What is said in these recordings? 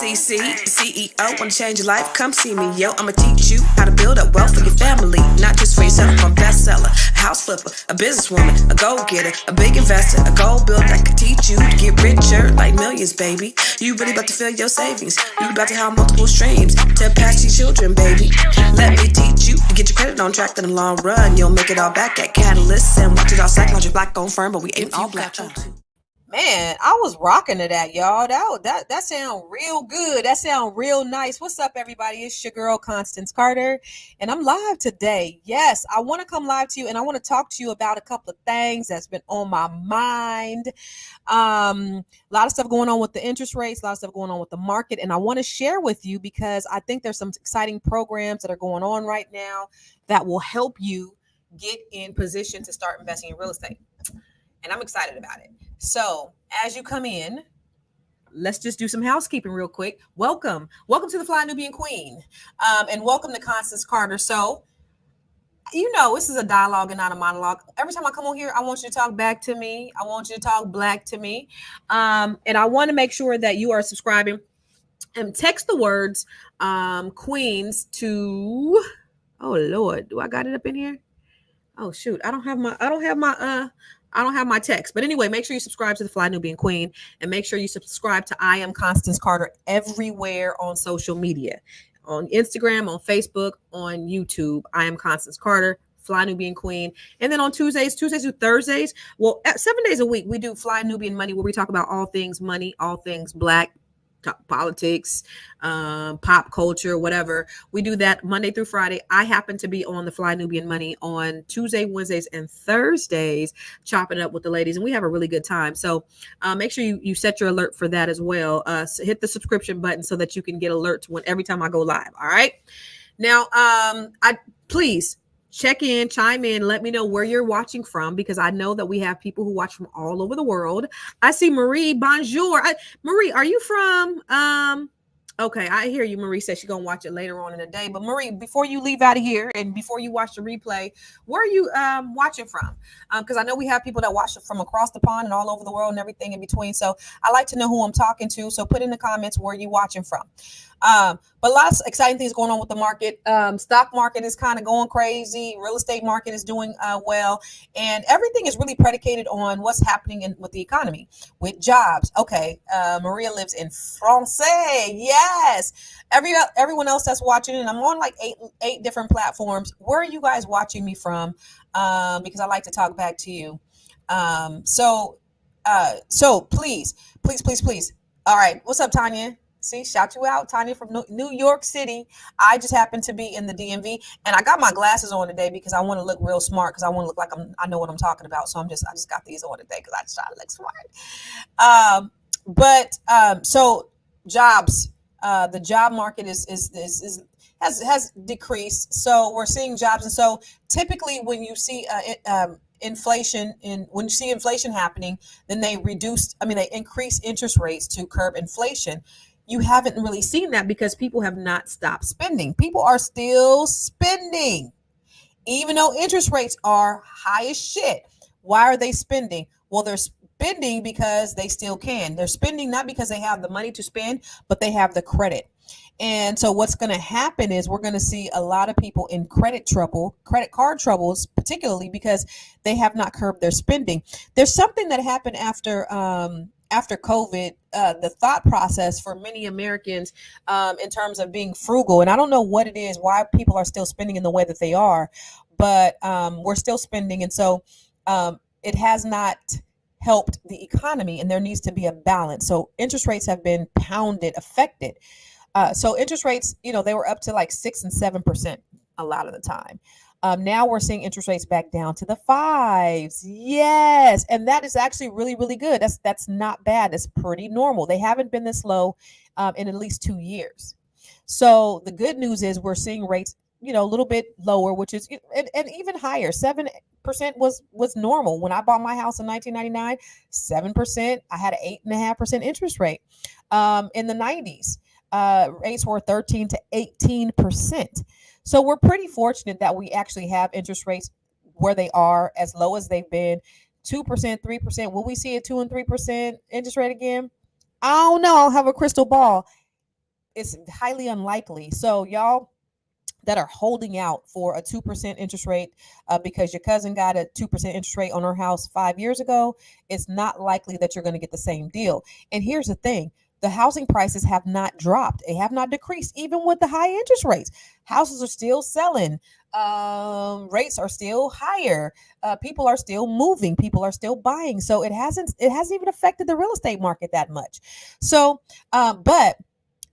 CC, CEO, wanna change your life? Come see me, yo. I'ma teach you how to build up wealth for your family, not just for yourself. I'm a bestseller, a house flipper, a businesswoman, a go-getter, a big investor, a goal builder that can teach you to get richer like millions, baby. You really about to fill your savings. You about to have multiple streams to pass your children, baby. Let me teach you to get your credit on track in the long run. You'll make it all back at Catalyst and watch it all psychology black on firm, but we ain't all black. Man, I was rocking to that, y'all. That sound real good. That sound real nice. What's up, everybody? It's your girl, Constance Carter, and I'm live today. Yes, I want to come live to you, and I want to talk to you about a couple of things that's been on my mind. A lot of stuff going on with the interest rates, a lot of stuff going on with the market, and I want to share with you because I think there's some exciting programs that are going on right now that will help you get in position to start investing in real estate. And I'm excited about it. So as you come in, let's just do some housekeeping real quick. Welcome to the Fly Nubian Queen, and welcome to Constance Carter. So, you know, this is a dialogue and not a monologue. Every time I come on here, I want you to talk back to me. I want you to talk black to me. And I want to make sure that you are subscribing and text the words Queens to, oh Lord, do I got it up in here? Oh shoot, I don't have my text. But anyway, make sure you subscribe to the Fly Nubian Queen and make sure you subscribe to I Am Constance Carter everywhere on social media, on Instagram, on Facebook, on YouTube. I Am Constance Carter, Fly Nubian Queen. And then on Tuesdays through Thursdays, 7 days a week, we do Fly Nubian Money, where we talk about all things money, all things black, politics, pop culture, whatever. We do that Monday through Friday. I happen to be on the Fly Nubian Money on Tuesday, Wednesdays, and Thursdays, chopping it up with the ladies, and we have a really good time. So make sure you set your alert for that as well. So hit the subscription button so that you can get alerts when every time I go live. All right. Now, please check in, chime in, let me know where you're watching from, because I know that we have people who watch from all over the world. I see Marie, bonjour. Marie, are you from, okay, I hear you. Marie says she's going to watch it later on in the day. But Marie, before you leave out of here and before you watch the replay, where are you watching from? Because I know we have people that watch it from across the pond and all over the world and everything in between. So I like to know who I'm talking to. So put in the comments where you're watching from. But lots of exciting things going on with the market. Stock market is kind of going crazy. Real estate market is doing well. And everything is really predicated on what's happening with the economy, with jobs. Okay. Maria lives in France. Yes. Everyone else that's watching, and I'm on like eight different platforms. Where are you guys watching me from? Because I like to talk back to you. So please. All right. What's up, Tanya? See, shout you out, Tanya from New York City. I just happen to be in the DMV, and I got my glasses on today because I want to look real smart, because I want to look like I know what I'm talking about. So I just got these on today because I just try to look smart. So jobs, the job market has decreased. So we're seeing jobs, and so typically when you see inflation, when you see inflation happening, then they increase interest rates to curb inflation. You haven't really seen that because people have not stopped spending. People are still spending, even though interest rates are high as shit. Why are they spending? Well, they're spending because they still can. They're spending not because they have the money to spend, but they have the credit. And so what's going to happen is we're going to see a lot of people in credit card troubles, particularly because they have not curbed their spending. There's something that happened after COVID, the thought process for many Americans in terms of being frugal. And I don't know what it is, why people are still spending in the way that they are, but we're still spending. And so it has not helped the economy, and there needs to be a balance. So interest rates have been affected. So interest rates, they were up to like 6 and 7% a lot of the time. Now we're seeing interest rates back down to the 5s. Yes. And that is actually really, really good. That's not bad. That's pretty normal. They haven't been this low in at least 2 years. So the good news is we're seeing rates, a little bit lower, which is, and even higher. 7% was normal. When I bought my house in 1999, 7%, I had an 8.5% interest rate. In the 90s, rates were 13 to 18%. So we're pretty fortunate that we actually have interest rates where they are, as low as they've been, 2%, 3%. Will we see a 2 and 3% interest rate again? I don't know. I don't have a crystal ball. it's highly unlikely. So y'all that are holding out for a 2% interest rate because your cousin got a 2% interest rate on her house 5 years ago, it's not likely that you're going to get the same deal. And here's the thing, the housing prices have not dropped, they have not decreased, even with the high interest rates. Houses are still selling. Rates are still higher. People are still moving. People are still buying. So it hasn't even affected the real estate market that much. So, but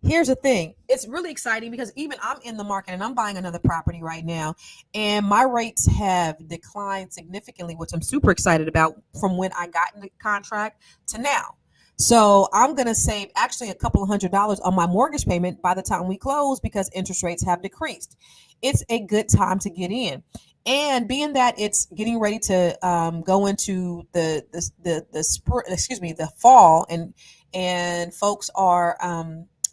here's the thing, it's really exciting because even I'm in the market and I'm buying another property right now, and my rates have declined significantly, which I'm super excited about, from when I got in the contract to now. So I'm going to save actually a couple of $100s on my mortgage payment by the time we close because interest rates have decreased. It's a good time to get in. And being that it's getting ready to go into the spring, excuse me, the fall, and folks are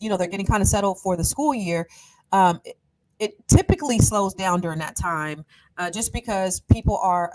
they're getting kind of settled for the school year. It typically slows down during that time, just because people are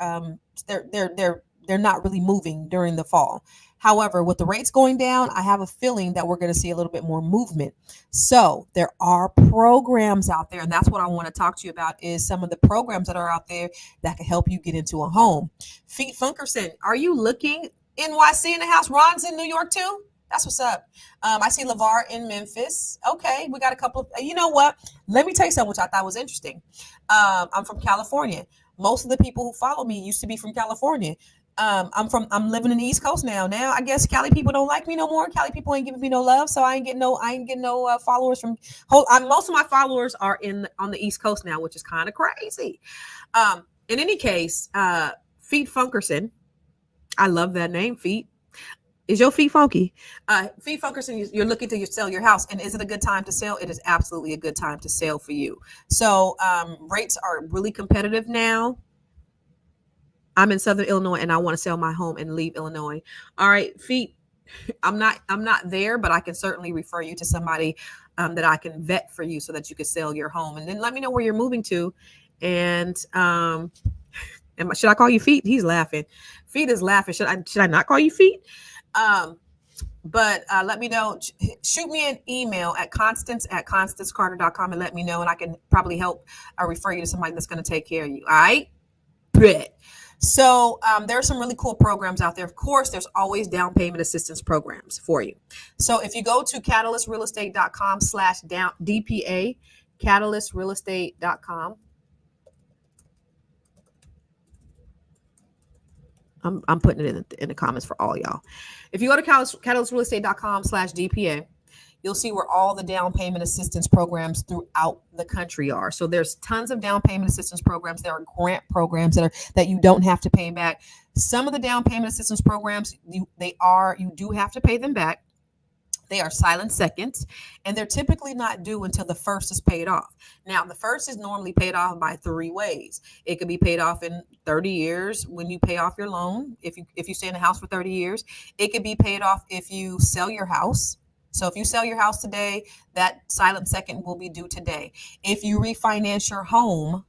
they're not really moving during the fall. However, with the rates going down, I have a feeling that we're going to see a little bit more movement. So there are programs out there, and that's what I want to talk to you about, is some of the programs that are out there that can help you get into a home. Feet Funkerson, are you looking NYC in the house? Ron's in New York too. That's what's up. I see LeVar in Memphis. Okay, we got a couple of, you know what? Let me tell you something which I thought was interesting. I'm from California. Most of the people who follow me used to be from California. I'm living in the East Coast now. Now I guess Cali people don't like me no more. Cali people ain't giving me no love, so I ain't getting no followers from. Most of my followers are on the East Coast now, which is kind of crazy. In any case, Feet Funkerson, I love that name, Feet. Is your feet funky? Feet Funkerson, you're looking to sell your house, and is it a good time to sell? It is absolutely a good time to sell for you. So rates are really competitive now. I'm in Southern Illinois, and I want to sell my home and leave Illinois. All right, Feet. I'm not there, but I can certainly refer you to somebody that I can vet for you so that you can sell your home, and then let me know where you're moving to. And should I call you Feet? He's laughing. Feet is laughing. Should I not call you Feet? But let me know. Shoot me an email at constance@constancecarter.com and let me know, and I can probably help refer you to somebody that's going to take care of you. All right? Bet. So there are some really cool programs out there. Of course, there's always down payment assistance programs for you. So if you go to catalystrealestate.com/DPA, catalystrealestate.com. I'm putting it in the comments for all y'all. If you go to catalystrealestate.com/DPA, you'll see where all the down payment assistance programs throughout the country are. So there's tons of down payment assistance programs. There are grant programs that you don't have to pay back. Some of the down payment assistance programs, you do have to pay them back. They are silent seconds, and they're typically not due until the first is paid off. Now, the first is normally paid off by 3 ways. It could be paid off in 30 years when you pay off your loan, if you stay in the house for 30 years. It could be paid off if you sell your house. So if you sell your house today, that silent second will be due today. If you refinance your home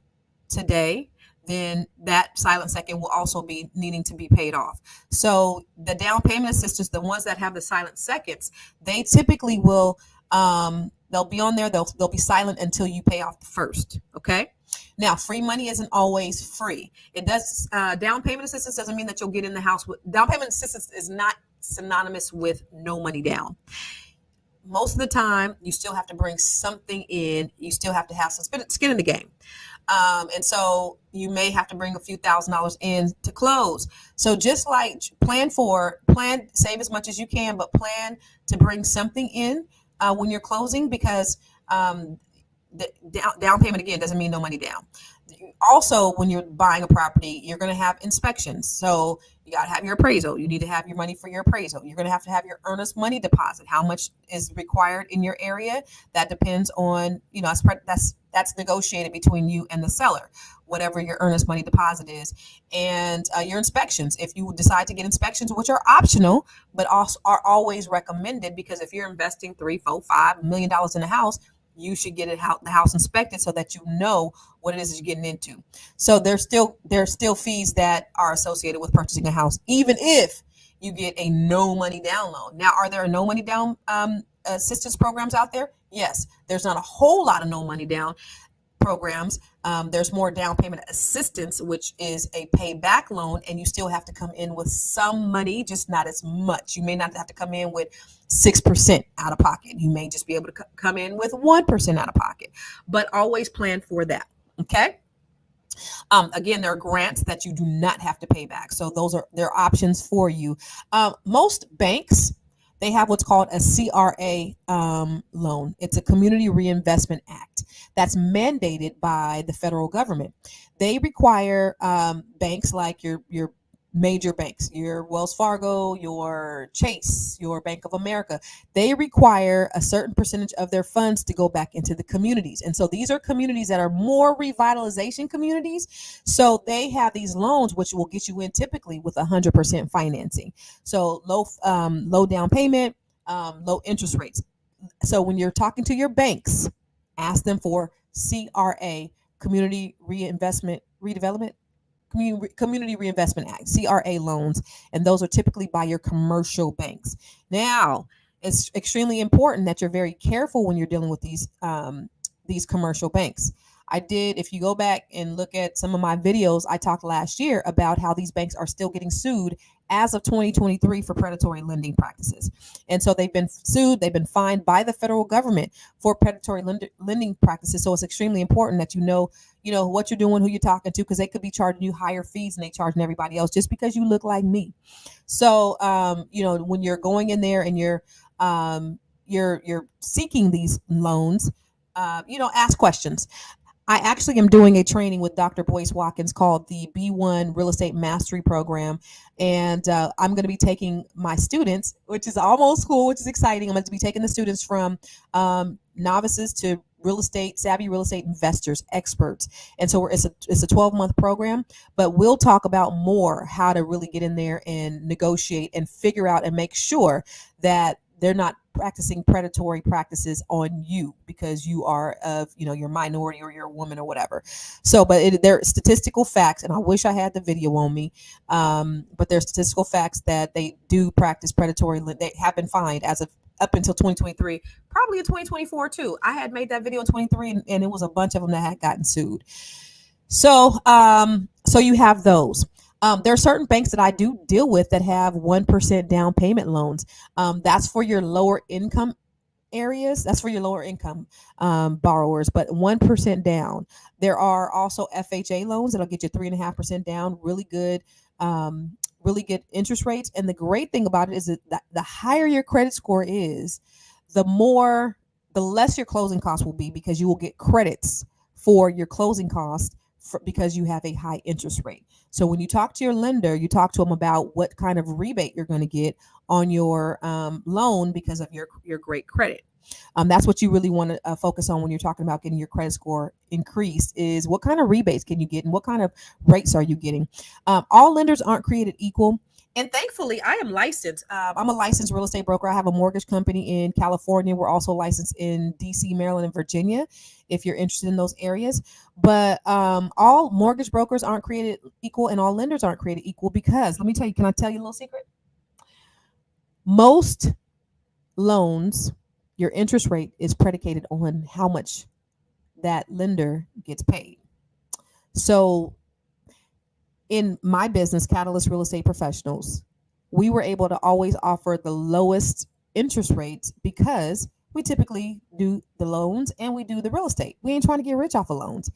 today, then that silent second will also be needing to be paid off. So the down payment assistance, the ones that have the silent seconds, they typically will they'll be on there, they'll be silent until you pay off the first. Okay. Now, free money isn't always free. It does down payment assistance doesn't mean that you'll get in the house with down payment assistance is not synonymous with no money down. Most of the time, you still have to bring something in. You still have to have some skin in the game. And so you may have to bring a few $1,000s in to close. So just like save as much as you can, but plan to bring something in when you're closing, because the down payment, again, doesn't mean no money down. Also, when you're buying a property, you're going to have inspections. So you got to have your appraisal. You need to have your money for your appraisal. You're going to have your earnest money deposit. How much is required in your area? That depends on, that's negotiated between you and the seller, whatever your earnest money deposit is. And your inspections, if you decide to get inspections, which are optional, but also are always recommended, because if you're investing $3, $4, $5 million in a house, you should get the house inspected so that you know what it is that you're getting into. So there's still fees that are associated with purchasing a house, even if you get a no money down loan. Now, are there no money down assistance programs out there? Yes. There's not a whole lot of no money down programs. There's more down payment assistance, which is a payback loan, and you still have to come in with some money, just not as much. You may not have to come in with 6% out of pocket. You may just be able to come in with 1% out of pocket, but always plan for that. Okay. Again, there are grants that you do not have to pay back. So those are their options for you. Most banks, they have what's called a CRA loan. It's a Community Reinvestment Act that's mandated by the federal government. They require banks like your major banks, your Wells Fargo, your Chase, your Bank of America, they require a certain percentage of their funds to go back into the communities. And so these are communities that are more revitalization communities. So they have these loans, which will get you in typically with 100% financing. So low down payment, low interest rates. So when you're talking to your banks, ask them for CRA, Community Community Reinvestment Act, CRA loans, and those are typically by your commercial banks. Now, it's extremely important that you're very careful when you're dealing with these commercial banks. If you go back and look at some of my videos, I talked last year about how these banks are still getting sued as of 2023 for predatory lending practices. And so they've been sued, they've been fined by the federal government for predatory lending practices. So it's extremely important that you know what you're doing, who you're talking to, because they could be charging you higher fees than they charging everybody else just because you look like me. So when you're going in there and you're seeking these loans, ask questions. I actually am doing a training with Dr. Boyce Watkins called the B1 Real Estate Mastery Program. And I'm going to be taking my students, which is almost cool, which is exciting. I'm going to be taking the students from novices to savvy real estate investors, experts. And so it's a 12-month program, but we'll talk about more how to really get in there and negotiate and figure out and make sure that they're not practicing predatory practices on you because you are of your minority or you're a woman or whatever. So but there are statistical facts, and I wish I had the video on me, but there are statistical facts that they do practice predatory. They have been fined as of up until 2023, probably in 2024 too. I had made that video in 23 and it was a bunch of them that had gotten sued. So you have those. There are certain banks that I do deal with that have 1% down payment loans. That's for your lower income areas. That's for your lower income borrowers, but 1% down. There are also FHA loans that'll get you 3.5% down. Really good interest rates. And the great thing about it is that the higher your credit score is, the less your closing costs will be, because you will get credits for your closing costs because you have a high interest rate. So when you talk to your lender, you talk to them about what kind of rebate you're going to get on your loan because of your great credit. That's what you really want to focus on when you're talking about getting your credit score increased, is what kind of rebates can you get and what kind of rates are you getting. All lenders aren't created equal. And thankfully, I am licensed. I'm a licensed real estate broker. I have a mortgage company in California. We're also licensed in DC, Maryland, and Virginia, if you're interested in those areas. But all mortgage brokers aren't created equal, and all lenders aren't created equal, because let me tell you, can I tell you a little secret? Most loans, your interest rate is predicated on how much that lender gets paid. So in my business, Catalyst Real Estate Professionals, we were able to always offer the lowest interest rates because we typically do the loans and we do the real estate. We ain't trying to get rich off of loans.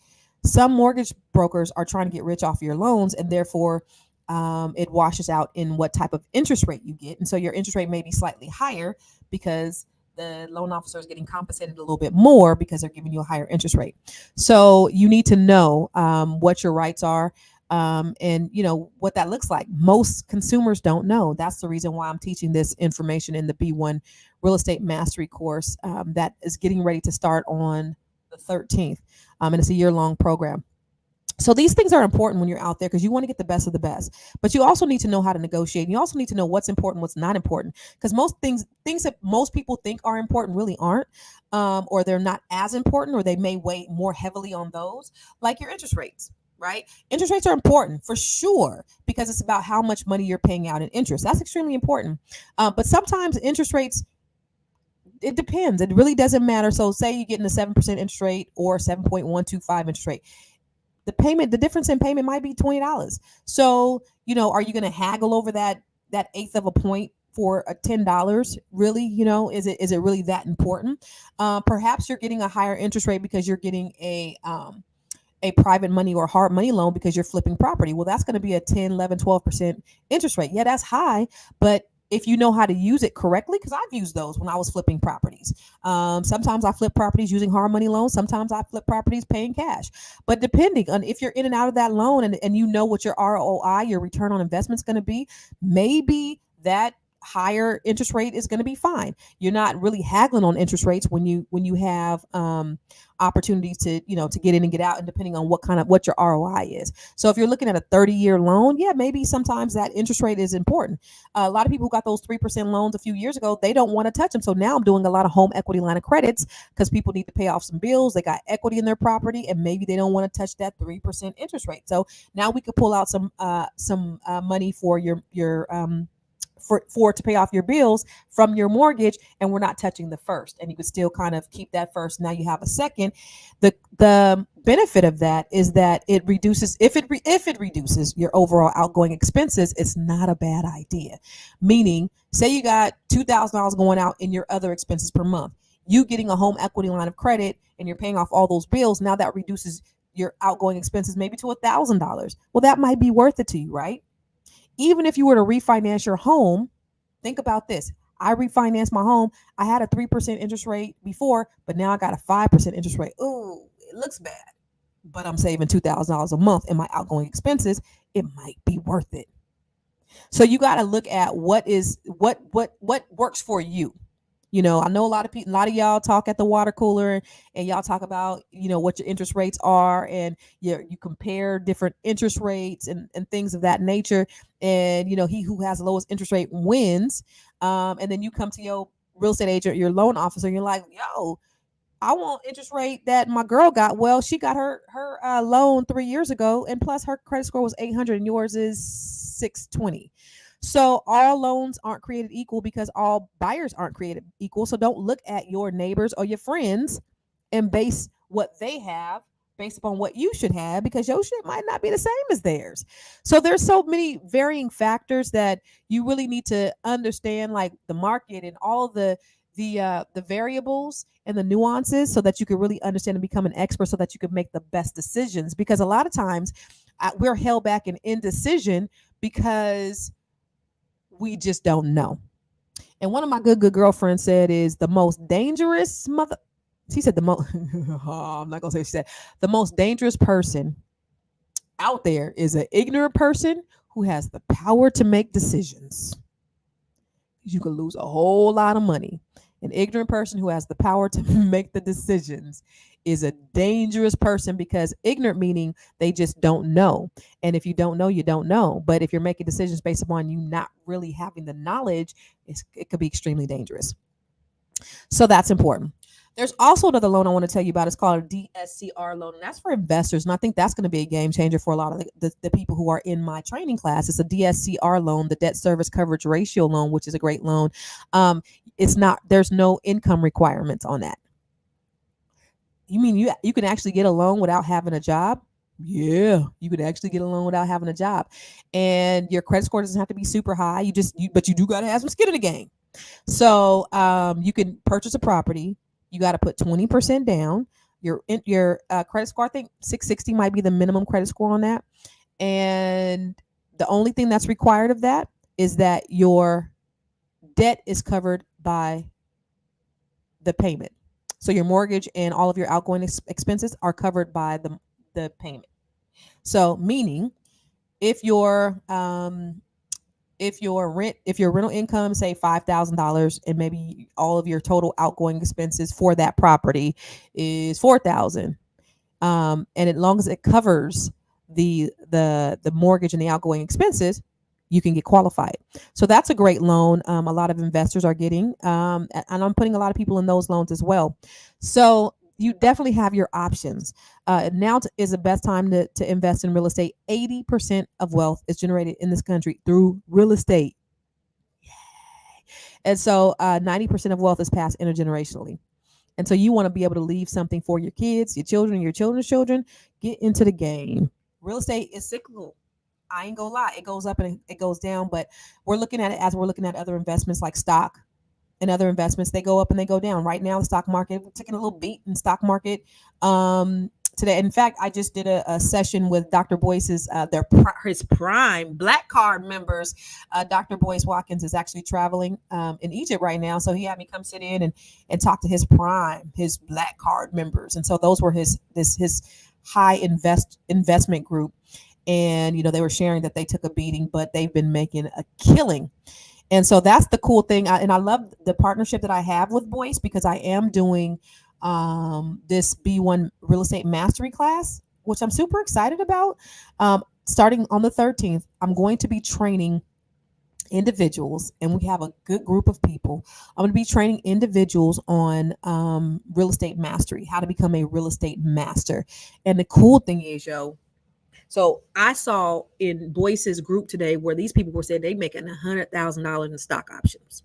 Some mortgage brokers are trying to get rich off your loans, and therefore it washes out in what type of interest rate you get. And so your interest rate may be slightly higher because the loan officer is getting compensated a little bit more because they're giving you a higher interest rate. So you need to know what your rights are. And what that looks like. Most consumers don't know. That's the reason why I'm teaching this information in the B1 Real Estate Mastery course that is getting ready to start on the 13th. And it's a year-long program. So these things are important when you're out there because you want to get the best of the best. But you also need to know how to negotiate. You also need to know what's important, what's not important. Because most things that most people think are important really aren't, or they're not as important, or they may weigh more heavily on those, like your interest rates. Right? Interest rates are important for sure because it's about how much money you're paying out in interest. That's extremely important. But sometimes interest rates it depends. It really doesn't matter. So say you're getting a 7% interest rate or 7.125 interest rate. The difference in payment might be $20. So, are you going to haggle over that eighth of a point for a $10? Really, is it really that important? Perhaps you're getting a higher interest rate because you're getting a private money or hard money loan because you're flipping property. Well, that's going to be a 10, 11, 12% interest rate. Yeah, that's high, but if you know how to use it correctly, because I've used those when I was flipping properties. Sometimes I flip properties using hard money loans. Sometimes I flip properties paying cash. But depending on if you're in and out of that loan, and you know what your ROI, your return on investment, is going to be, maybe that higher interest rate is going to be fine. You're not really haggling on interest rates when you have opportunities to get in and get out, and depending on what your ROI is. So if you're looking at a 30-year loan, yeah, maybe sometimes that interest rate is important. A lot of people who got those 3% loans a few years ago, they don't want to touch them. So now I'm doing a lot of home equity line of credits because people need to pay off some bills. They got equity in their property, and maybe they don't want to touch that 3% interest rate. So now we could pull out some money for your for to pay off your bills from your mortgage, and we're not touching the first, and you could still kind of keep that first. Now you have a second. The benefit of that is that it reduces, if it reduces your overall outgoing expenses, it's not a bad idea. Meaning, say you got $2,000 going out in your other expenses per month, you getting a home equity line of credit and you're paying off all those bills, now that reduces your outgoing expenses maybe to $1,000. Well, that might be worth it to you, right? Even if you were to refinance your home, think about this. I refinanced my home. I had a 3% interest rate before, but now I got a 5% interest rate. Ooh, it looks bad, but I'm saving $2,000 a month in my outgoing expenses. It might be worth it. So you got to look at what works for you. I know a lot of y'all talk at the water cooler, and y'all talk about, what your interest rates are, and you compare different interest rates and things of that nature. And, he who has the lowest interest rate wins. And then you come to your real estate agent, your loan officer, and you're like, yo, I want interest rate that my girl got. Well, she got her loan 3 years ago, and plus her credit score was 800 and yours is 620. So all loans aren't created equal because all buyers aren't created equal. So don't look at your neighbors or your friends and base what they have based upon what you should have, because your shit might not be the same as theirs. So there's so many varying factors that you really need to understand, like the market and all the variables and the nuances, so that you can really understand and become an expert, so that you can make the best decisions. Because a lot of times we're held back in indecision because we just don't know. And one of my good girlfriends said is the most dangerous mother. She said the most. I'm not gonna say she said the most dangerous person out there is an ignorant person who has the power to make decisions. You could lose a whole lot of money. An ignorant person who has the power to make the decisions is a dangerous person, because ignorant meaning they just don't know. And if you don't know, you don't know. But if you're making decisions based upon you not really having the knowledge, it could be extremely dangerous. So that's important. There's also another loan I want to tell you about. It's called a DSCR loan, and that's for investors. And I think that's going to be a game changer for a lot of the people who are in my training class. It's a DSCR loan, the debt service coverage ratio loan, which is a great loan. There's no income requirements on that. You mean you can actually get a loan without having a job? Yeah, you could actually get a loan without having a job, and your credit score doesn't have to be super high. But you do got to have some skin in the game. So you can purchase a property. You got to put 20% down. Your credit score, I think 660 might be the minimum credit score on that. And the only thing that's required of that is that your debt is covered by the payment. So your mortgage and all of your outgoing expenses are covered by the payment. So meaning, if your rental income, say $5,000, and maybe all of your total outgoing expenses for that property is $4,000, and as long as it covers the mortgage and the outgoing expenses, you can get qualified. So that's a great loan. A lot of investors are getting, and I'm putting a lot of people in those loans as well. So you definitely have your options. Now is the best time to invest in real estate. 80% of wealth is generated in this country through real estate. Yay. And so 90% of wealth is passed intergenerationally. And so you want to be able to leave something for your kids, your children, your children's children. Get into the game. Real estate is cyclical. I ain't gonna lie, it goes up and it goes down, but we're looking at it as we're looking at other investments like stock and other investments. They go up and they go down. Right now, the stock market, we're taking a little beat in the stock market today. In fact, I just did a session with Dr. Boyce's his prime Black Card members. Dr. Boyce Watkins is actually traveling in Egypt right now, so he had me come sit in and talk to his prime, his Black Card members, and so those were his high investment group. And they were sharing that they took a beating, but they've been making a killing. And so that's the cool thing. And I love the partnership that I have with Boyce, because I am doing this B1 real estate mastery class, which I'm super excited about. Starting on the 13th, I'm going to be training individuals, and we have a good group of people. I'm going to be training individuals on real estate mastery, how to become a real estate master. And the cool thing is, so I saw in Boyce's group today where these people were saying they making $100,000 in stock options.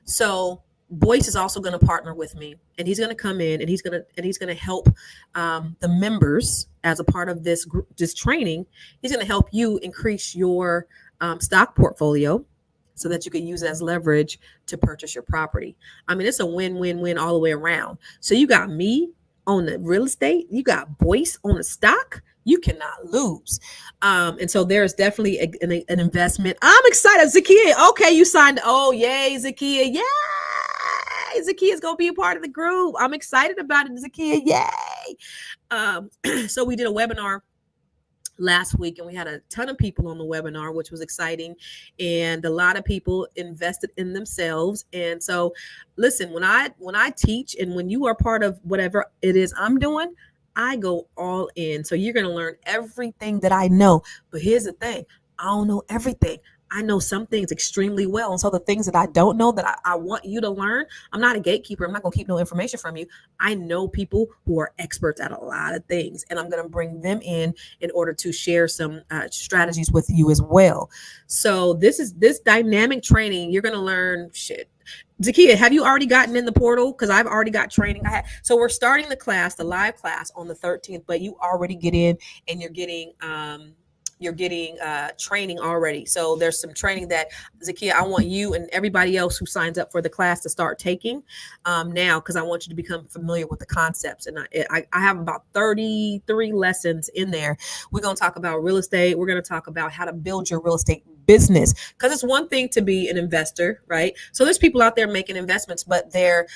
So Boyce is also going to partner with me, and he's going to come in and he's going to help the members as a part of this group, this training. He's going to help you increase your stock portfolio so that you can use it as leverage to purchase your property. I mean, it's a win-win-win all the way around. So you got me on the real estate, you got Boyce on the stock. You cannot lose. And so there's definitely an investment. I'm excited. Zakia, okay, you signed. Oh, yay, Zakia. Yay. Zakia's going to be a part of the group. I'm excited about it, Zakia. Yay. So we did a webinar last week, and we had a ton of people on the webinar, which was exciting. And a lot of people invested in themselves. And so listen, when I teach, and when you are part of whatever it is I'm doing, I go all in. So you're going to learn everything that I know. But here's the thing. I don't know everything. I know some things extremely well. And so the things that I don't know that I want you to learn, I'm not a gatekeeper. I'm not going to keep no information from you. I know people who are experts at a lot of things, and I'm going to bring them in order to share some strategies with you as well. So this dynamic training. You're going to learn shit. Zakia, have you already gotten in the portal? Because I've already got training. So we're starting the class, the live class on the 13th, but you already get in and you're getting training already. So there's some training that, Zakia, I want you and everybody else who signs up for the class to start taking now, because I want you to become familiar with the concepts. And I have about 33 lessons in there. We're going to talk about real estate. We're going to talk about how to build your real estate business, because it's one thing to be an investor, right? So there's people out there making investments, but their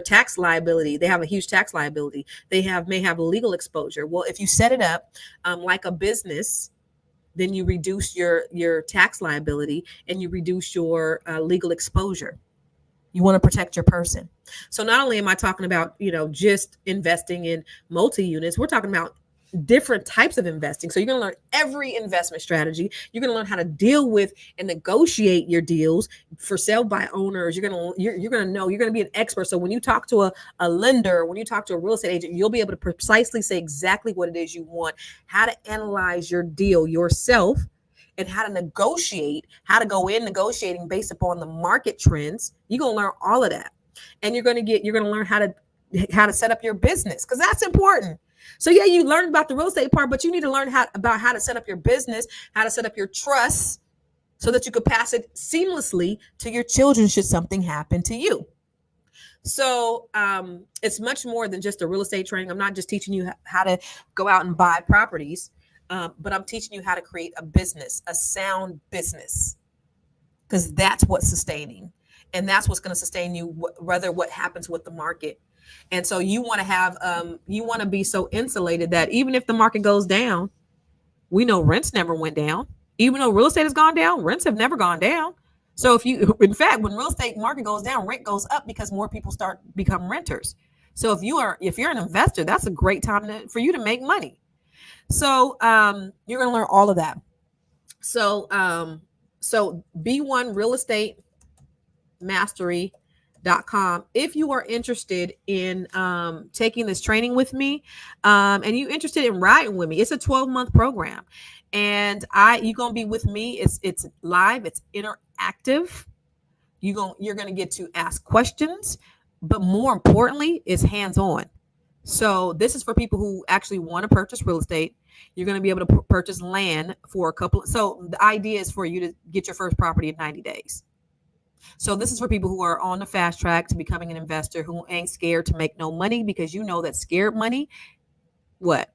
tax liability, they have a huge tax liability. They may have legal exposure. Well, if you set it up like a business, then you reduce your tax liability and you reduce your legal exposure. You want to protect your person. So not only am I talking about, just investing in multi-units, we're talking about different types of investing. So you're going to learn every investment strategy. You're going to learn how to deal with and negotiate your deals for sale by owners. You're going to know, you're going to be an expert. So when you talk to a lender, when you talk to a real estate agent, you'll be able to precisely say exactly what it is you want, how to analyze your deal yourself, and how to negotiate, how to go in negotiating based upon the market trends. You're going to learn all of that. And you're going to learn how to set up your business, because that's important. So yeah, you learned about the real estate part, but you need to learn about how to set up your business, how to set up your trust so that you could pass it seamlessly to your children should something happen to you. So it's much more than just a real estate training. I'm not just teaching you how to go out and buy properties, but I'm teaching you how to create a business, a sound business, because that's what's sustaining. And that's what's going to sustain you, whether what happens with the market. And so you want to be so insulated that even if the market goes down, we know rents never went down. Even though real estate has gone down, rents have never gone down. So in fact, when real estate market goes down, rent goes up because more people become renters. So if you're an investor, that's a great time for you to make money. So you're going to learn all of that. So B1 Real Estate Mastery.com. If you are interested in taking this training with me, and you're interested in riding with me, it's a 12-month program, and you're gonna be with me. It's live, it's interactive. You're going to get to ask questions, but more importantly is hands-on. So this is for people who actually want to purchase real estate. You're going to be able to purchase land for a couple. So the idea is for you to get your first property in 90 days. So this is for people who are on the fast track to becoming an investor, who ain't scared to make no money, because you know that scared money, what,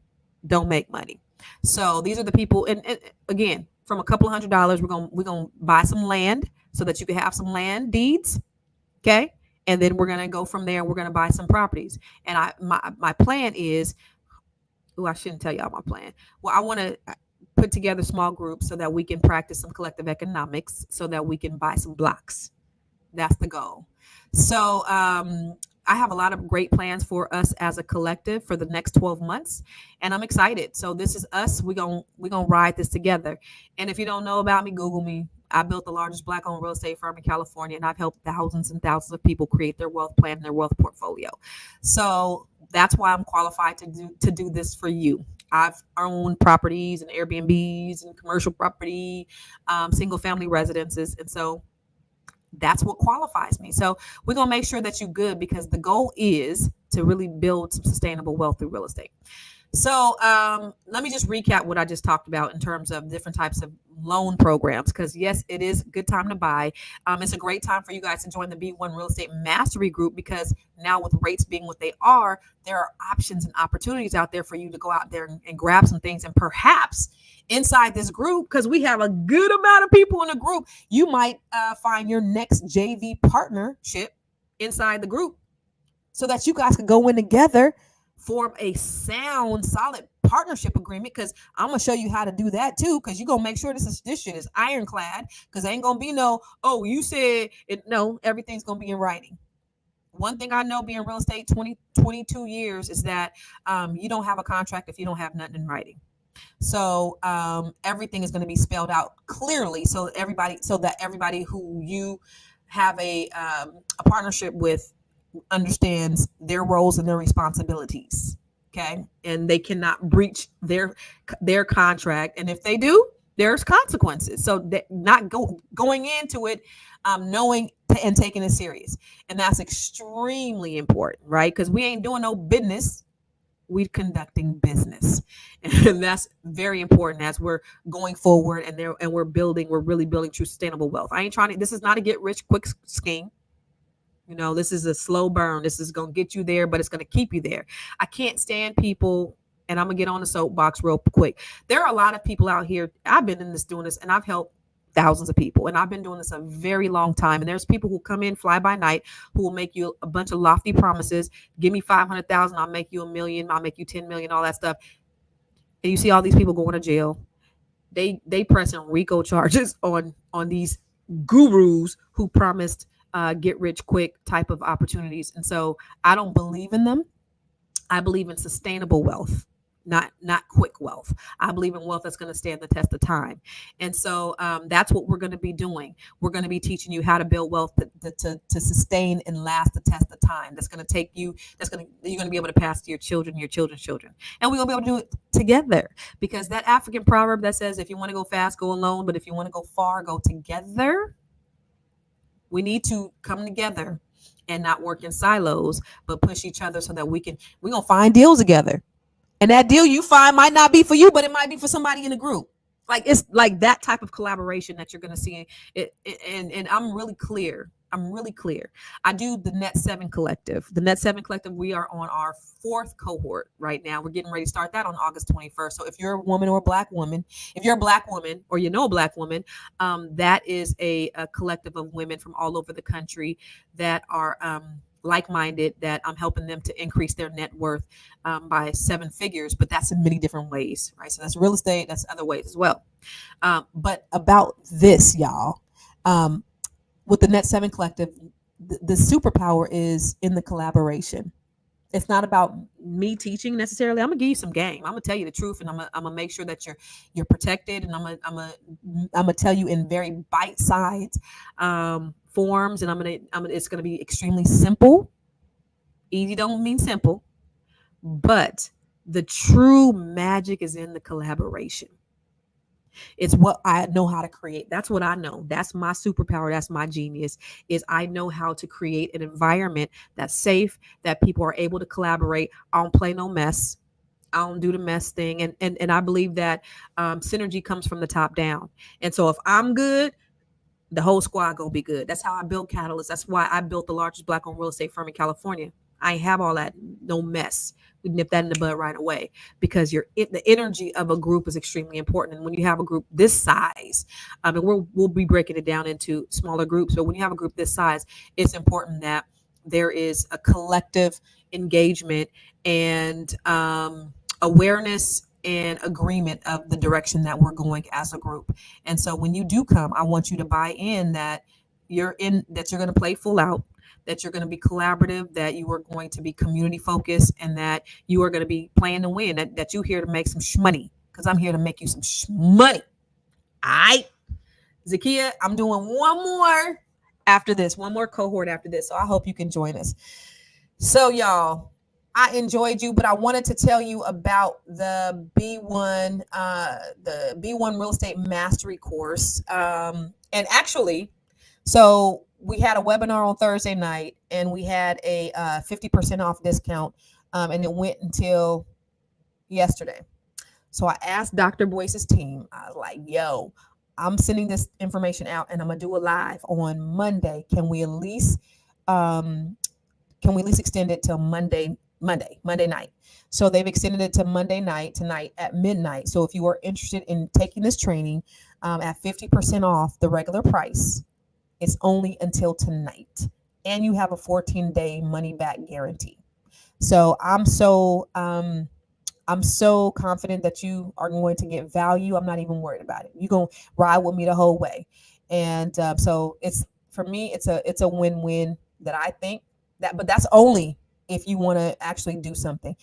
don't make money. So these are the people, and again, from a couple $100, we're gonna buy some land so that you can have some land deeds, okay? And then we're gonna go from there. We're gonna buy some properties. And my plan is, oh, I shouldn't tell y'all my plan. Well, I want to put together small groups so that we can practice some collective economics, so that we can buy some blocks. That's the goal. So I have a lot of great plans for us as a collective for the next 12 months, and I'm excited. So this is us. We're gonna ride this together. And if you don't know about me, Google me. I built the largest Black-owned real estate firm in California, and I've helped thousands and thousands of people create their wealth plan and their wealth portfolio. So that's why I'm qualified to do this for you. I've owned properties and Airbnbs and commercial property, single family residences, and so that's what qualifies me. So we're going to make sure that you're good, because the goal is to really build some sustainable wealth through real estate. So let me just recap what I just talked about in terms of different types of loan programs, because yes, it is a good time to buy. It's a great time for you guys to join the B1 Real Estate Mastery Group, because now with rates being what they are, there are options and opportunities out there for you to go out there and grab some things. And perhaps inside this group, because we have a good amount of people in the group, you might find your next JV partnership inside the group, so that you guys can go in together, form a sound, solid partnership agreement. Because I'm gonna show you how to do that too. Because you're gonna make sure this shit is ironclad. Because ain't gonna be no, oh, you said it. No, everything's gonna be in writing. One thing I know, being real estate 22 years, is that you don't have a contract if you don't have nothing in writing. So everything is going to be spelled out clearly, so that everybody who you have a partnership with understands their roles and their responsibilities. Okay, and they cannot breach their contract, and if they do, there's consequences. So that not going into it knowing and taking it serious, and that's extremely important, right? Because we ain't doing no business, we're conducting business, and that's very important as we're going forward, and we're really building true sustainable wealth. I ain't trying to, this is not a get rich quick scheme. This is a slow burn. This is going to get you there, but it's going to keep you there. I can't stand people, and I'm going to get on the soapbox real quick. There are a lot of people out here. I've been in this doing this, and I've helped thousands of people, and I've been doing this a very long time. And there's people who come in fly by night, who will make you a bunch of lofty promises. Give me 500,000, I'll make you $1 million, I'll make you 10 million, all that stuff. And you see all these people going to jail. They pressing RICO charges on these gurus who promised get rich quick type of opportunities. And so I don't believe in them. I believe in sustainable wealth, not quick wealth. I believe in wealth that's going to stand the test of time. And so that's what we're going to be doing. We're going to be teaching you how to build wealth to sustain and last the test of time. That's going to take you, you're going to be able to pass to your children, your children's children. And we're going to be able to do it together, because that African proverb that says, if you want to go fast, go alone, but if you want to go far, go together. We need to come together and not work in silos, but push each other, so that we're going to find deals together. And that deal you find might not be for you, but it might be for somebody in the group. Like, it's like that type of collaboration that you're going to see. And I'm really clear. I do the Net 7 Collective. The Net 7 Collective, we are on our 4th cohort right now. We're getting ready to start that on August 21st. So if you're a woman or a black woman, if you're a black woman or you know a black woman, that is a collective of women from all over the country that are like-minded, that I'm helping them to increase their net worth by 7 figures. But that's in many different ways, right? So that's real estate, that's other ways as well. But about this, y'all, with the Net 7 Collective, the superpower is in the collaboration. It's not about me teaching necessarily. I'm gonna give you some game. I'm gonna tell you the truth, and I'm gonna make sure that you're protected, and I'm gonna tell you in very bite-sized forms, and it's gonna be extremely simple. Easy don't mean simple, but the true magic is in the collaboration. It's what I know how to create. That's what I know. That's my superpower. That's my genius. Is I know how to create an environment that's safe, that people are able to collaborate. I don't play no mess. I don't do the mess thing. And I believe that synergy comes from the top down. And so if I'm good, the whole squad gonna be good. That's how I built Catalyst. That's why I built the largest black-owned real estate firm in California. I ain't have all that no mess. We nip that in the bud right away because the energy of a group is extremely important. And when you have a group this size, and we'll be breaking it down into smaller groups, but when you have a group this size, it's important that there is a collective engagement and awareness and agreement of the direction that we're going as a group. And so when you do come, I want you to buy in that you're going to play full out, that you're going to be collaborative, that you are going to be community focused, and that you are going to be playing to win, that you're here to make some money, because I'm here to make you some money. All right. Zakia, I'm doing one more after this, one more cohort after this. So I hope you can join us. So y'all, I enjoyed you, but I wanted to tell you about the B1 Real Estate Mastery course. And actually, so we had a webinar on Thursday night, and we had a 50% off discount, and it went until yesterday. So I asked Dr. Boyce's team, I was like, yo, I'm sending this information out, and I'm going to do a live on Monday. Can we at least extend it till Monday night? So they've extended it to Monday night, tonight at midnight. So if you are interested in taking this training at 50% off the regular price, it's only until tonight. And you have a 14-day money back guarantee. So I'm so confident that you are going to get value. I'm not even worried about it. You're going to ride with me the whole way. And so it's, for me, it's a win-win that I think that, but that's only if you want to actually do something.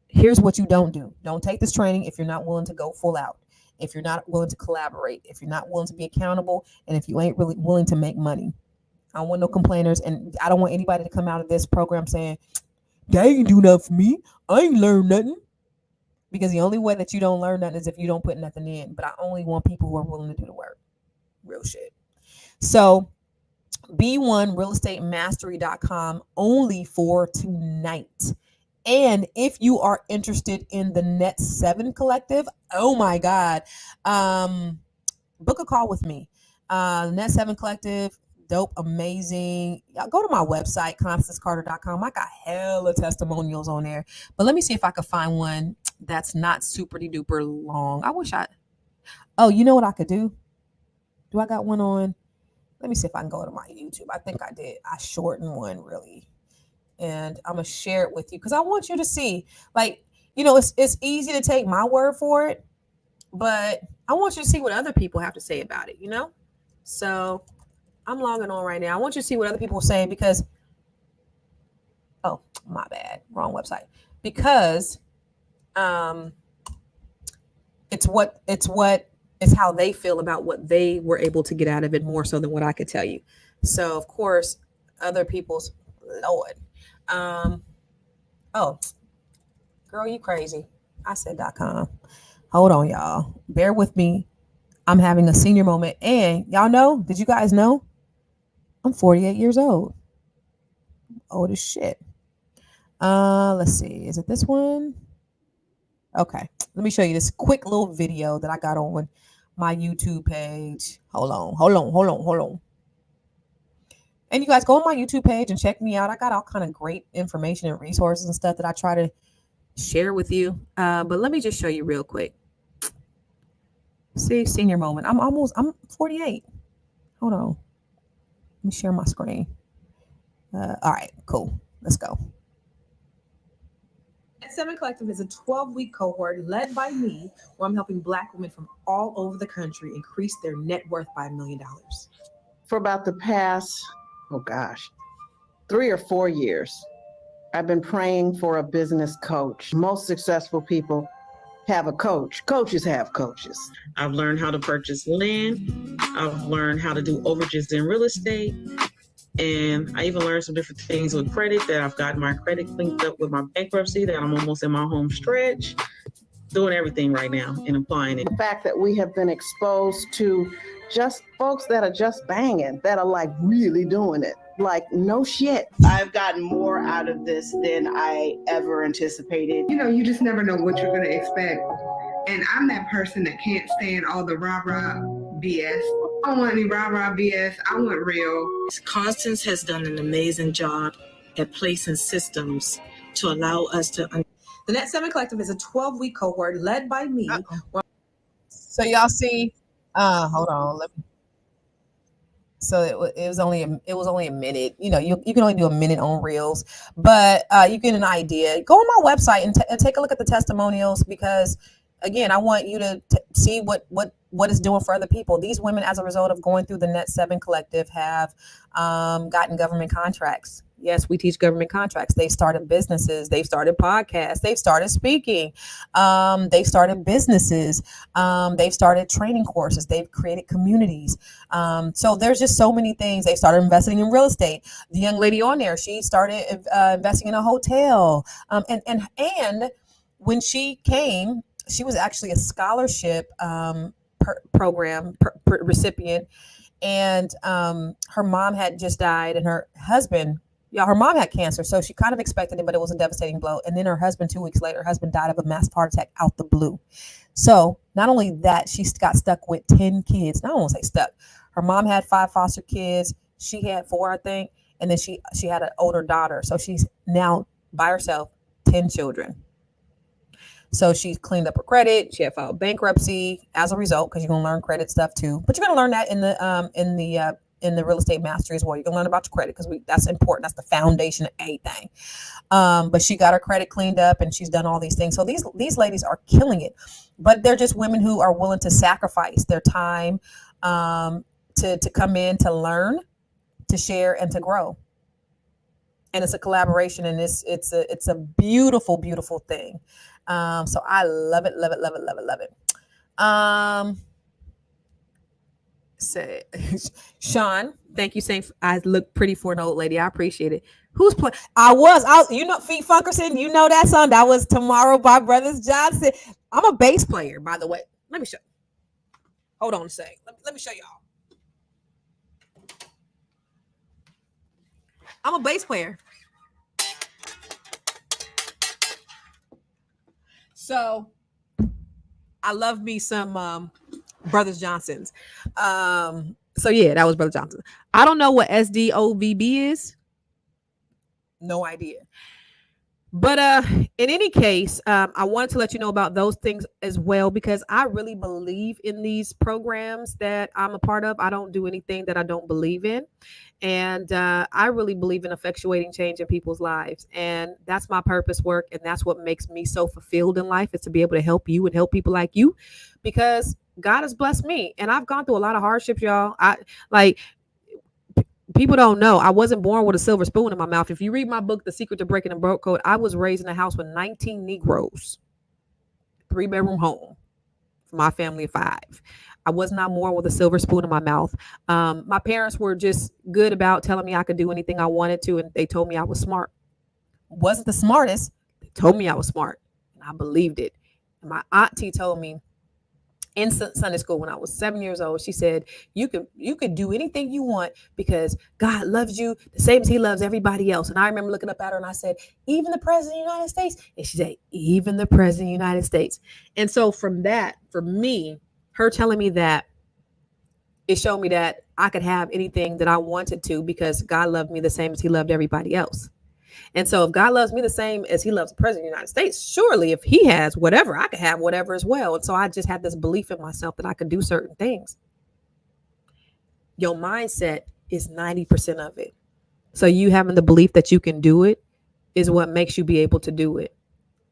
Here's what you don't do. Don't take this training if you're not willing to go full out, if you're not willing to collaborate, if you're not willing to be accountable, and if you ain't really willing to make money. I don't want no complainers, and I don't want anybody to come out of this program saying, they ain't do nothing for me. I ain't learned nothing. Because the only way that you don't learn nothing is if you don't put nothing in. But I only want people who are willing to do the work. Real shit. So B1realestatemmastery.com only for tonight. And if you are interested in the Net 7 Collective, oh my God, book a call with me. Net 7 Collective, dope, amazing. Y'all go to my website, constancecarter.com. I got hella testimonials on there. But let me see if I could find one that's not super duper long. Oh, you know what I could do? Do I got one on? Let me see if I can go to my YouTube. I think I did. I shortened one really. And I'm going to share it with you because I want you to see, like, it's easy to take my word for it, but I want you to see what other people have to say about it, So I'm logging on right now. I want you to see what other people are saying because, oh, my bad, wrong website. Because it's how they feel about what they were able to get out of it more so than what I could tell you. So of course, other people's, Lord. Oh, girl, you crazy. I said .com. Hold on, y'all. Bear with me. I'm having a senior moment. And y'all know, did you guys know? I'm 48 years old. Old as shit. Let's see. Is it this one? Okay. Let me show you this quick little video that I got on my YouTube page. Hold on. And you guys go on my YouTube page and check me out. I got all kind of great information and resources and stuff that I try to share with you. But let me just show you real quick. See, senior moment. I'm 48. Hold on. Let me share my screen. All right, cool. Let's go. Net 7 Collective is a 12-week cohort led by me where I'm helping Black women from all over the country increase their net worth by $1 million. For about the past, 3 or 4 years, I've been praying for a business coach. Most successful people have a coach. Coaches have coaches. I've learned how to purchase land. I've learned how to do overages in real estate. And I even learned some different things with credit that I've gotten my credit cleaned up with my bankruptcy, that I'm almost in my home stretch. doing everything right now and applying it. The fact that we have been exposed to just folks that are just banging, that are like really doing it. Like, no shit. I've gotten more out of this than I ever anticipated. You know, you just never know what you're going to expect. And I'm that person that can't stand all the rah-rah BS. I don't want any rah-rah BS. I want real. Constance has done an amazing job at placing systems to allow us to. The Net 7 Collective is a 12-week cohort led by me. So y'all see, hold on. So it was only a minute. You know, you can only do a minute on Reels, but you get an idea. Go on my website and take a look at the testimonials, because again, I want you to see what it's doing for other people. These women, as a result of going through the Net 7 Collective, have gotten government contracts. Yes, we teach government contracts. They've started businesses. They've started podcasts. They've started speaking. They've started businesses. They've started training courses. They've created communities. So there's just so many things. They started investing in real estate. The young lady on there, she started investing in a hotel. And when she came, she was actually a scholarship program recipient. And her mom had just died, and her husband, her mom had cancer. So she kind of expected it, but it was a devastating blow. And then her husband, 2 weeks later, her husband died of a massive heart attack out the blue. So not only that, she got stuck with 10 kids. I don't want to say stuck. Her mom had 5 foster kids. She had 4, I think. And then she had an older daughter. So she's now by herself, 10 children. So she cleaned up her credit. She had filed bankruptcy as a result, because you're going to learn credit stuff too. But you're going to learn that in the real estate mastery as well. You're going to learn about your credit, because that's important. That's the foundation of anything. But she got her credit cleaned up, and she's done all these things. So these ladies are killing it. But they're just women who are willing to sacrifice their time to come in, to learn, to share, and to grow. And it's a collaboration, and it's a beautiful, beautiful thing. So I love it, love it, love it, love it, love it. Say, Sean, thank you, saying I look pretty for an old lady. I appreciate it. Who's playing? You know, Feet Funkerson, you know that song. That was Tomorrow by Brothers Johnson. I'm a bass player, by the way. Let me show. Hold on a sec. Let me show y'all. I'm a bass player. So I love me some Brothers Johnsons. So yeah, that was Brother Johnson. I don't know what SDOVB is. No idea. But in any case, I wanted to let you know about those things as well, because I really believe in these programs that I'm a part of. I don't do anything that I don't believe in. And I really believe in effectuating change in people's lives. And that's my purpose work. And that's what makes me so fulfilled in life, is to be able to help you and help people like you, because God has blessed me. And I've gone through a lot of hardships, y'all. People don't know. I wasn't born with a silver spoon in my mouth. If you read my book, The Secret to Breaking the Broke Code, I was raised in a house with 19 Negroes, 3-bedroom home for my family of 5. I was not born with a silver spoon in my mouth. My parents were just good about telling me I could do anything I wanted to, and they told me I was smart. Wasn't the smartest. They told me I was smart, and I believed it. And my auntie told me in Sunday school when I was 7 years old, she said, you could do anything you want, because God loves you the same as he loves everybody else. And I remember looking up at her and I said, even the president of the United States? And she said, even the president of the United States. And so from that, for me, her telling me that, it showed me that I could have anything that I wanted to, because God loved me the same as he loved everybody else. And so if God loves me the same as he loves the president of the United States, surely if he has whatever, I could have whatever as well. And so I just had this belief in myself that I could do certain things. Your mindset is 90% of it. So you having the belief that you can do it is what makes you be able to do it.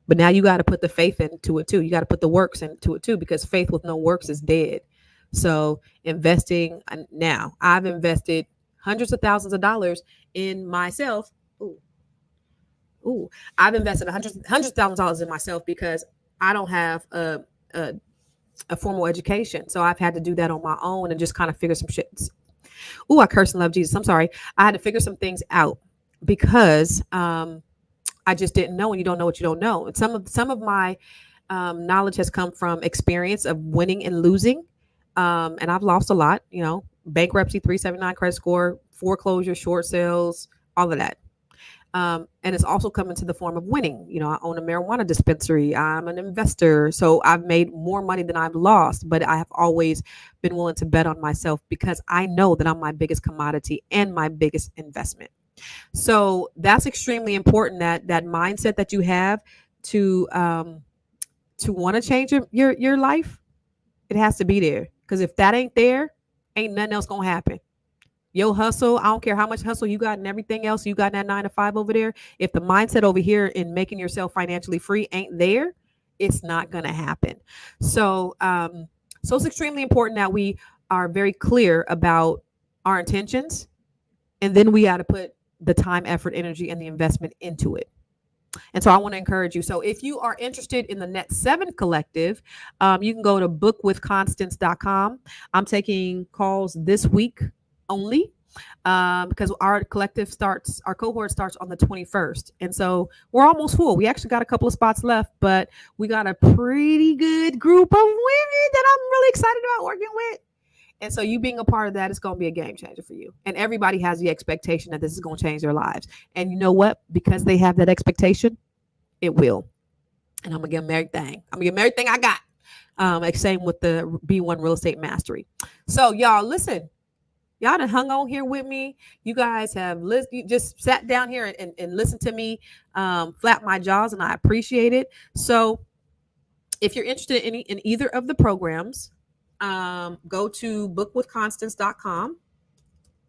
But now you got to put the faith into it too. You got to put the works into it too, because faith with no works is dead. So investing now, I've invested hundreds of thousands of dollars in myself. I've invested hundreds of thousands of dollars in myself, because I don't have a formal education. So I've had to do that on my own and just kind of figure some shit. I curse and love Jesus. I'm sorry. I had to figure some things out, because I just didn't know, and you don't know what you don't know. And some of my knowledge has come from experience of winning and losing. And I've lost a lot, bankruptcy, 379 credit score, foreclosure, short sales, all of that. And it's also come into the form of winning. I own a marijuana dispensary. I'm an investor. So I've made more money than I've lost, but I have always been willing to bet on myself because I know that I'm my biggest commodity and my biggest investment. So that's extremely important, that mindset that you have to want to change your life. It has to be there, because if that ain't there, ain't nothing else gonna happen. Your hustle, I don't care how much hustle you got and everything else you got in that 9 to 5 over there. If the mindset over here in making yourself financially free ain't there, it's not gonna happen. So so it's extremely important that we are very clear about our intentions, and then we got to put the time, effort, energy, and the investment into it. And so I want to encourage you. So if you are interested in the Net 7 Collective, you can go to bookwithconstance.com. I'm taking calls this week only, because our cohort starts on the 21st. And so we're almost full. We actually got a couple of spots left, but we got a pretty good group of women that I'm really excited about working with. And so you being a part of that is going to be a game changer for you. And everybody has the expectation that this is going to change their lives. And you know what? Because they have that expectation, it will. And I'm going to give them everything. I'm going to give them everything I got. Same with the B1 Real Estate Mastery. So y'all, listen. Y'all done hung on here with me. You guys have you just sat down here and listened to me flap my jaws, and I appreciate it. So if you're interested in either of the programs, go to bookwithconstance.com.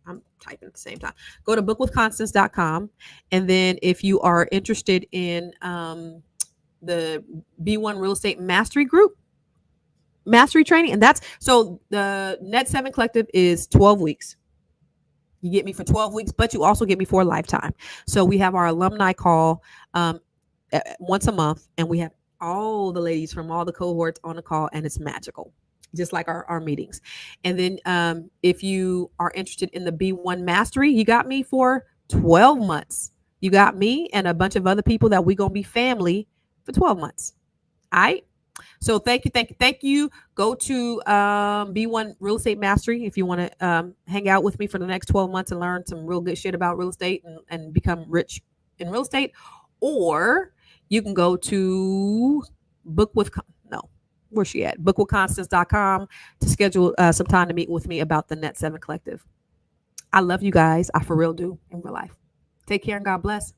I'm typing at the same time. Go to bookwithconstance.com. And then if you are interested in the B1 Real Estate Mastery Group, Mastery Training, and that's so the Net 7 Collective is 12 weeks. You get me for 12 weeks, but you also get me for a lifetime. So we have our alumni call once a month, and we have all the ladies from all the cohorts on the call, and it's magical, just like our meetings. And then if you are interested in the B1 Mastery, you got me for 12 months. You got me and a bunch of other people that we're going to be family for 12 months. All right. So thank you. Go to B1 Real Estate Mastery if you want to hang out with me for the next 12 months and learn some real good shit about real estate and become rich in real estate. Or you can go to bookwithconstance.com to schedule some time to meet with me about the Net 7 Collective. I love you guys. I for real do in real life. Take care and God bless.